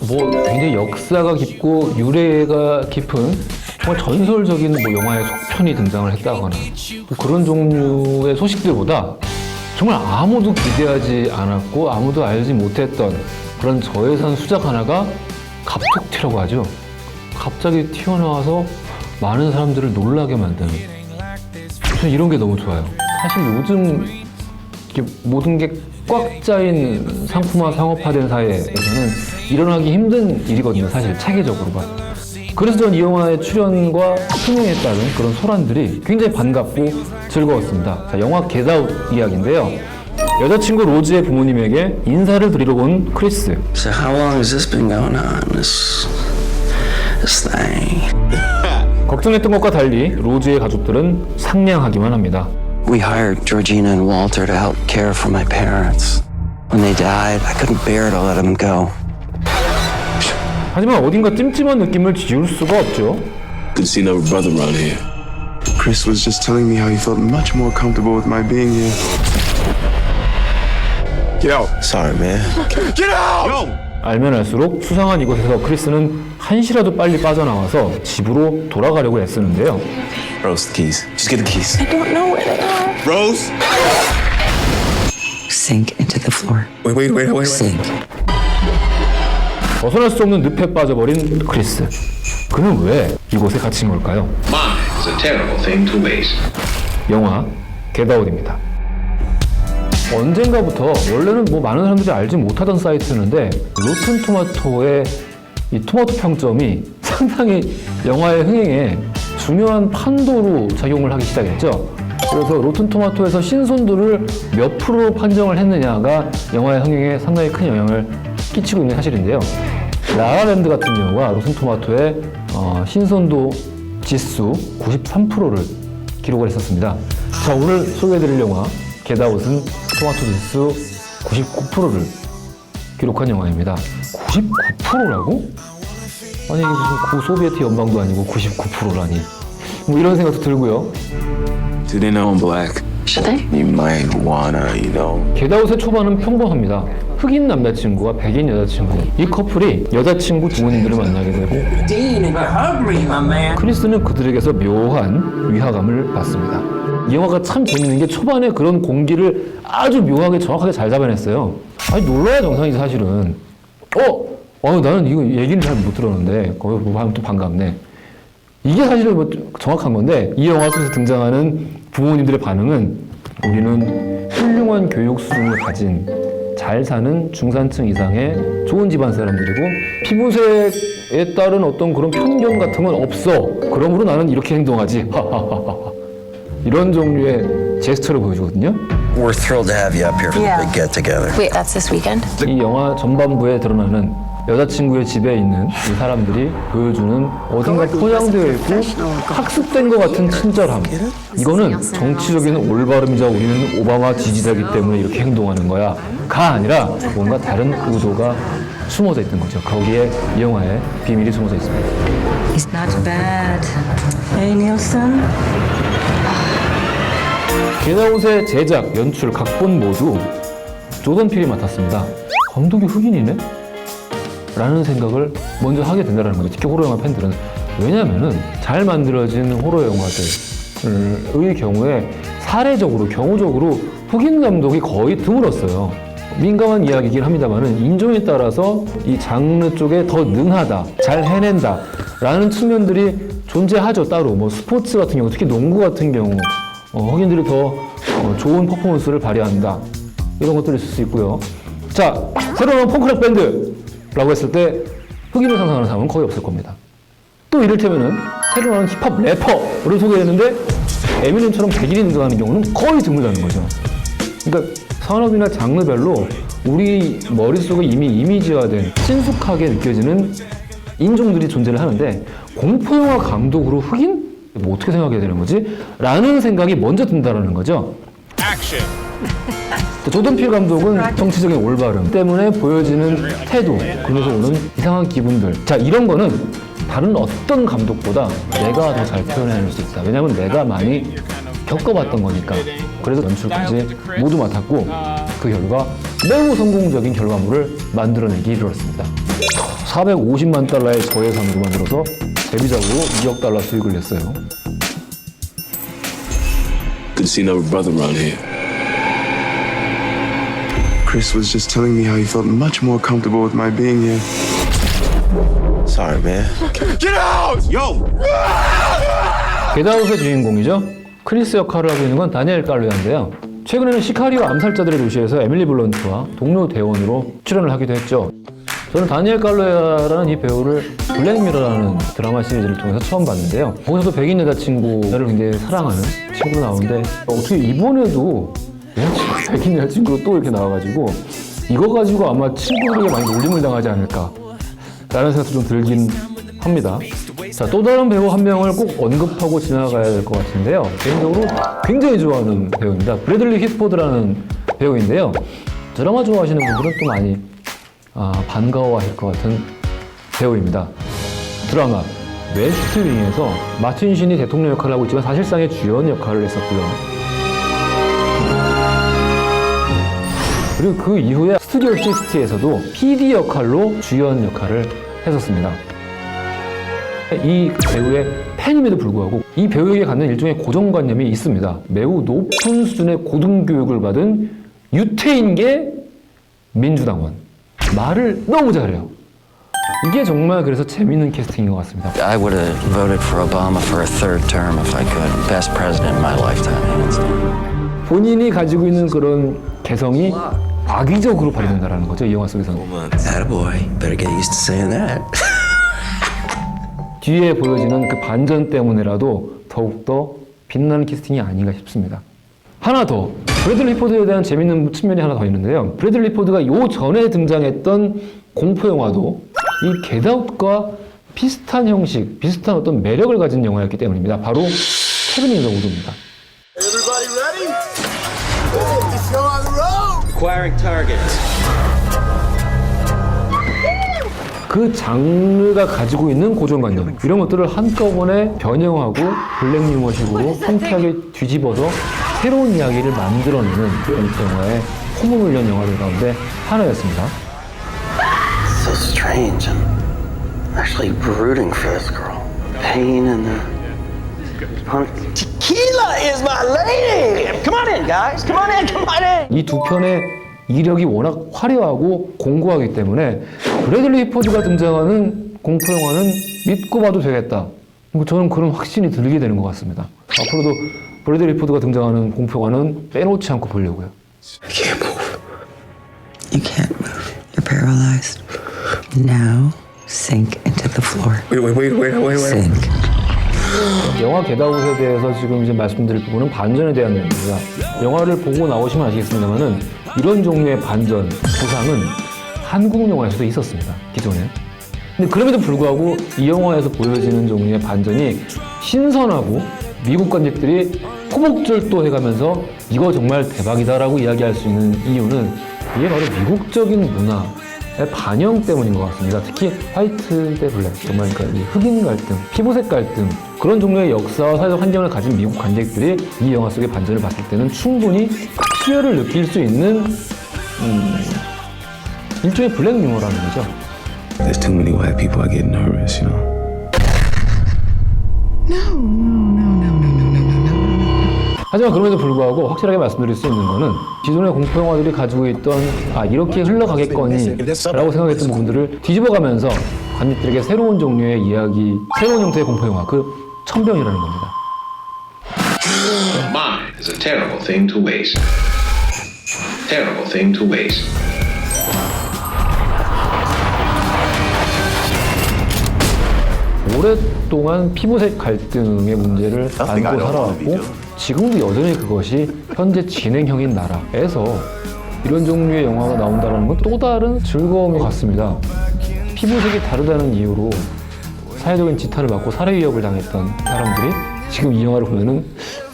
뭐 굉장히 역사가 깊고 유래가 깊은 정말 전설적인 뭐 영화의 속편이 등장을 했다거나 뭐 그런 종류의 소식들보다 정말 아무도 기대하지 않았고 아무도 알지 못했던 그런 저예산 수작 하나가 갑툭튀라고 하죠. 갑자기 튀어나와서 많은 사람들을 놀라게 만드는, 저는 이런 게 너무 좋아요. 사실 요즘 이렇게 모든 게 꽉 짜인 상품화, 상업화된 사회에서는 일어나기 힘든 일이거든요, 사실 체계적으로 봐. 그래서 전 이 영화의 출연과 흥행에 따른 그런 소란들이 굉장히 반갑고 즐거웠습니다. 자, 영화 겟 아웃 이야기인데요. 여자친구 로즈의 부모님에게 인사를 드리러 온 크리스. So how long has this been going on? This thing. 걱정했던 것과 달리 로즈의 가족들은 상냥하기만 합니다. We hired Georgina and Walter to help care for my parents. When they died, I couldn't bear to let them go. 하지만 어딘가 찜찜한 느낌을 지울 수가 없죠. Good to see another brother around here. Chris was just telling me how he felt much more comfortable with my being here. Get out. Sorry, man. Get out! 알면 알수록 수상한 이곳에서 크리스는 한시라도 빨리 빠져나와서 집으로 돌아가려고 애쓰는데요. Rose, the keys. Just get the keys. I don't know where they are. Rose? Sink into the floor. Wait. Sink. 벗어날 수 없는 늪에 빠져버린 크리스. 그는 왜 이곳에 갇힌 걸까요? Money is a terrible thing to waste. 영화 겟 아웃입니다. 언젠가부터 원래는 뭐 많은 사람들이 알지 못하던 사이트였는데 로튼 토마토의 이 토마토 평점이 상당히 영화의 흥행에 중요한 판도로 작용을 하기 시작했죠. 그래서 로튼 토마토에서 신선도를 몇 프로 판정을 했느냐가 영화의 흥행에 상당히 큰 영향을 끼치고 있는 사실인데요. 라라랜드 같은 경우가 로튼 토마토의 신선도 지수 93%를 기록을 했었습니다. 자, 오늘 소개해드릴 영화 겟 아웃은 토마토 지수 99%를 기록한 영화입니다. 99%라고? 아니 이게 무슨 구소비에트 연방도 아니고 99%라니 뭐 이런 생각도 들고요. Do they know I'm black? Should they? You might wanna, you know. 겟 아웃의 초반은 평범합니다. 흑인 남자친구와 백인 여자친구, 이 커플이 여자친구 부모님들을 만나게 되고 크리스는 그들에게서 묘한 위화감을 받습니다. 이 영화가 참 재밌는 게 초반에 그런 공기를 아주 묘하게 정확하게 잘 잡아냈어요. 아니 놀라야 정상이지 사실은. 나는 이거 얘기는 잘 못 들었는데 거기 보면 또 반갑네. 이게 사실은 뭐 정확한 건데 이 영화 속에서 등장하는 부모님들의 반응은 우리는 훌륭한 교육 수준을 가진 잘 사는 중산층 이상의 좋은 집안 사람들이고 피부색에 따른 어떤 그런 편견 같은 건 없어. 그러므로 나는 이렇게 행동하지. 이런 종류의 제스처를 보여주거든요. We're thrilled to have you up here for the big get together. Wait, that's this weekend? 이 영화 전반부에 드러나는 여자친구의 집에 있는 이 사람들이 보여주는 어딘가 포장되어 있고 학습된 것 같은 친절함. 이거는 정치적인 올바름이자 우리는 오바마 지지자이기 때문에 이렇게 행동하는 거야 가 아니라 뭔가 다른 의도가 숨어져 있는 거죠. 거기에 이 영화에 비밀이 숨어져 있습니다. He's not bad. Hey, Nielsen. 겟 아웃의 제작, 연출, 각본 모두 조던 필이 맡았습니다. 감독이 흑인이네? 라는 생각을 먼저 하게 된다는 거죠. 특히 호러 영화 팬들은. 왜냐면은 잘 만들어진 호러 영화들의 경우에 사례적으로, 경우적으로 흑인 감독이 거의 드물었어요. 민감한 이야기이긴 합니다만은 인종에 따라서 이 장르 쪽에 더 능하다, 잘 해낸다 라는 측면들이 존재하죠. 따로 뭐 스포츠 같은 경우, 특히 농구 같은 경우 흑인들이 더 좋은 퍼포먼스를 발휘한다 이런 것들이 있을 수 있고요. 자, 새로 나온 펑크락 밴드라고 했을 때 흑인을 상상하는 사람은 거의 없을 겁니다. 또 이를테면은 새로 나온 힙합 래퍼를 소개했는데 에미넴처럼 백인이 등장하는 경우는 거의 드물다는 거죠. 그러니까 산업이나 장르별로 우리 머릿속에 이미 이미지화된 친숙하게 느껴지는 인종들이 존재를 하는데 공포영화 감독으로 흑인? 뭐 어떻게 생각해야 되는 거지? 라는 생각이 먼저 든다는 거죠. 조던 필 감독은 정치적인 올바름 때문에 보여지는 태도, 그러면서 오는 이상한 기분들. 자, 이런 거는 다른 어떤 감독보다 내가 더 잘 표현해낼 수 있다. 왜냐하면 내가 많이 겪어봤던 거니까. 그래서 연출까지 모두 맡았고 그 결과 매우 성공적인 결과물을 만들어내기 이르렀습니다. 450만 달러의 저예산으로 만들어서 데뷔작으로 2억 달러 수익을 냈어요. Good to see another brother around here. Chris was just telling me how he felt much more comfortable with my being here. Sorry, man. Get out! Yo! 겟아웃의 주인공이죠. 크리스 역할을 하고 있는 건 다니엘 칼루야인데요. 최근에는 시카리오 암살자들의 도시에서 에밀리 블런트와 동료 대원으로 출연을 하기도 했죠. 저는 다니엘 칼루야라는 이 배우를 블랙미러라는 드라마 시리즈를 통해서 처음 봤는데요. 거기서도 백인 여자친구를 굉장히 사랑하는 친구로 나오는데 어떻게 이번에도 여자친구, 백인 여자친구로 또 이렇게 나와가지고 이거 가지고 아마 친구들에게 많이 놀림을 당하지 않을까 라는 생각도 좀 들긴 합니다. 자, 또 다른 배우 한 명을 꼭 언급하고 지나가야 될 것 같은데요. 개인적으로 굉장히 좋아하는 배우입니다. 브래들리 휘트포드라는 배우인데요. 드라마 좋아하시는 분들은 또 많이 반가워하실 것 같은 배우입니다. 드라마 웨스트윙에서 마틴 쉰이 대통령 역할을 하고 있지만 사실상의 주연 역할을 했었고요. 그리고 그 이후에 스튜디오 60에서도 PD 역할로 주연 역할을 했었습니다. 이 배우의 팬임에도 불구하고 이 배우에게 갖는 일종의 고정관념이 있습니다. 매우 높은 수준의 고등교육을 받은 유태인계 민주당원. 말을 너무 잘해요. 이게 정말 그래서 재밌는 캐스팅인 것 같습니다. I would have voted for Obama for a third term if I could. Best president in my lifetime, hands down. 본인이 가지고 있는 그런 개성이 악의적으로 발휘된다는 거죠, 이 영화 속에서는. Attaboy. Better get used to saying that. 뒤에 보여지는 그 반전 때문에라도 더욱더 빛나는 캐스팅이 아닌가 싶습니다. 하나 더, 브래들리 포드에 대한 재밌는 측면이 하나 더 있는데요. 브래들리 포드가 요 전에 등장했던 공포 영화도 이 겟아웃과 비슷한 형식, 비슷한 어떤 매력을 가진 영화였기 때문입니다. 바로 케빈 인 더 우드입니다. Acquiring targets. 그 장르가 가지고 있는 고정관념 이런 것들을 한꺼번에 변형하고 블랙 유머식으로 통쾌하게 뒤집어서 새로운 이야기를 만들어내는 그런 영화의 호문을 울린 영화들 가운데 하나였습니다. So strange. I'm actually rooting for this girl. Pain and the... Tequila is my lady! Come on in, guys. Come on in, come on in! 이 두 편의 이력이 워낙 화려하고 공고하기 때문에 브래들리 포드가 등장하는 공포 영화는 믿고 봐도 되겠다. 저는 그런 확신이 들게 되는 것 같습니다. 앞으로도 브래들리 포드가 등장하는 공포 영화는 빼놓지 않고 보려고요. I can't move. You can't move. You're paralyzed. Now sink into the floor. Wait. Sink. 영화 겟아웃에 대해서 지금 이제 말씀드릴 부분은 반전에 대한 내용입니다. 영화를 보고 나오시면 아시겠습니다만은 이런 종류의 반전, 구상은 한국 영화에서도 있었습니다. 기존에. 근데 그럼에도 불구하고 이 영화에서 보여지는 종류의 반전이 신선하고 미국 관객들이 호복절도 해가면서 이거 정말 대박이다라고 이야기할 수 있는 이유는 이게 바로 미국적인 문화의 반영 때문인 것 같습니다. 특히 화이트 대 블랙, 정말 그러니까 이 흑인 갈등, 피부색 갈등 그런 종류의 역사와 사회적 환경을 가진 미국 관객들이 이 영화 속의 반전을 봤을 때는 충분히 희열을 느낄 수 있는 일종의 블랙 유머라는 거죠. There's too many white people. I get nervous, you know. 하지만 그럼에도 불구하고 확실하게 말씀드릴 수 있는 거는 기존의 공포 영화들이 가지고 있던 이렇게 흘러가겠거니 라고 생각했던 부분들을 뒤집어가면서 관객들에게 새로운 종류의 이야기, 새로운 형태의 공포 영화, 그 천병이라는 겁니다. Mind is a terrible thing to waste. Terrible thing to waste. 오랫동안 피부색 갈등의 문제를 안고 살아왔고 지금도 여전히 그것이 현재 진행형인 나라에서 이런 종류의 영화가 나온다는 건 또 다른 즐거운 것 같습니다. 피부색이 다르다는 이유로 사회적인 지탄을 받고 살해 위협을 당했던 사람들이 지금 이 영화를 보면은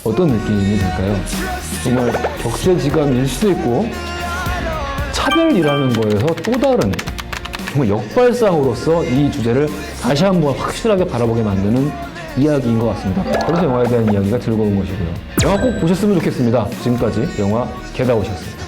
어떤 느낌이 들까요? 정말 격세지감일 수도 있고 차별이라는 거에서 또 다른 정말 역발상으로서 이 주제를 다시 한번 확실하게 바라보게 만드는 이야기인 것 같습니다. 그래서 영화에 대한 이야기가 즐거운 것이고요. 영화 꼭 보셨으면 좋겠습니다. 지금까지 영화 겟아웃이었습니다.